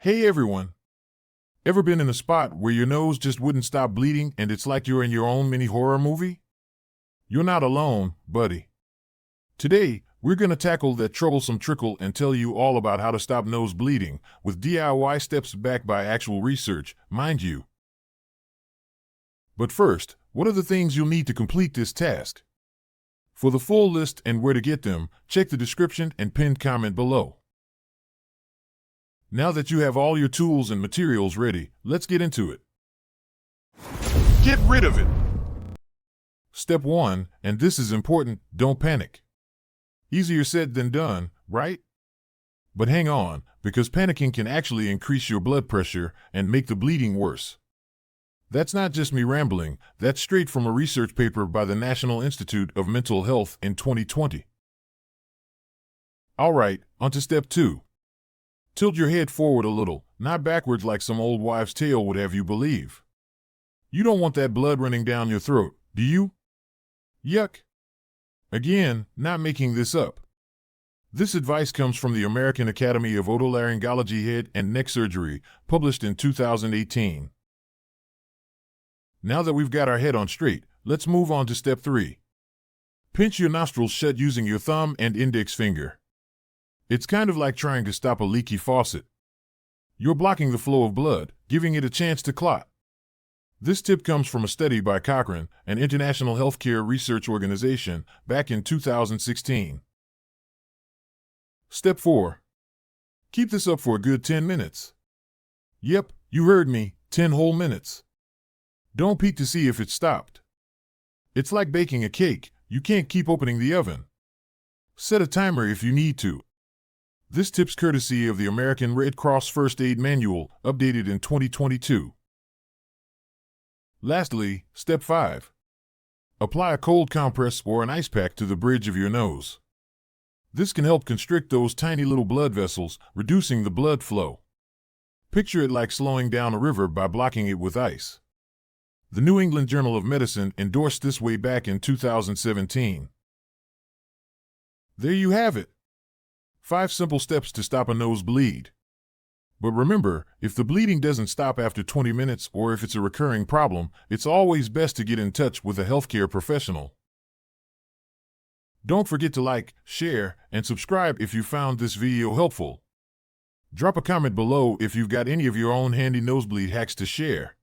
Hey everyone! Ever been in a spot where your nose just wouldn't stop bleeding and it's like you're in your own mini horror movie? You're not alone, buddy. Today, we're going to tackle that troublesome trickle and tell you all about how to stop nose bleeding with DIY steps backed by actual research, mind you. But first, what are the things you'll need to complete this task? For the full list and where to get them, check the description and pinned comment below. Now that you have all your tools and materials ready, let's get into it. Get rid of it! Step 1, and this is important, don't panic. Easier said than done, right? But hang on, because panicking can actually increase your blood pressure and make the bleeding worse. That's not just me rambling, that's straight from a research paper by the National Institute of Mental Health in 2020. Alright, on to step 2. Tilt your head forward a little, not backwards like some old wives' tale would have you believe. You don't want that blood running down your throat, do you? Yuck! Again, not making this up. This advice comes from the American Academy of Otolaryngology-Head and Neck Surgery, published in 2018. Now that we've got our head on straight, let's move on to step 3. Pinch your nostrils shut using your thumb and index finger. It's kind of like trying to stop a leaky faucet. You're blocking the flow of blood, giving it a chance to clot. This tip comes from a study by Cochrane, an international healthcare research organization, back in 2016. Step 4. Keep this up for a good 10 minutes. Yep, you heard me, 10 whole minutes. Don't peek to see if it stopped. It's like baking a cake, you can't keep opening the oven. Set a timer if you need to. This tip's courtesy of the American Red Cross First Aid Manual, updated in 2022. Lastly, step 5. Apply a cold compress or an ice pack to the bridge of your nose. This can help constrict those tiny little blood vessels, reducing the blood flow. Picture it like slowing down a river by blocking it with ice. The New England Journal of Medicine endorsed this way back in 2017. There you have it. 5 simple steps to stop a nosebleed. But remember, if the bleeding doesn't stop after 20 minutes or if it's a recurring problem, it's always best to get in touch with a healthcare professional. Don't forget to like, share, and subscribe if you found this video helpful. Drop a comment below if you've got any of your own handy nosebleed hacks to share.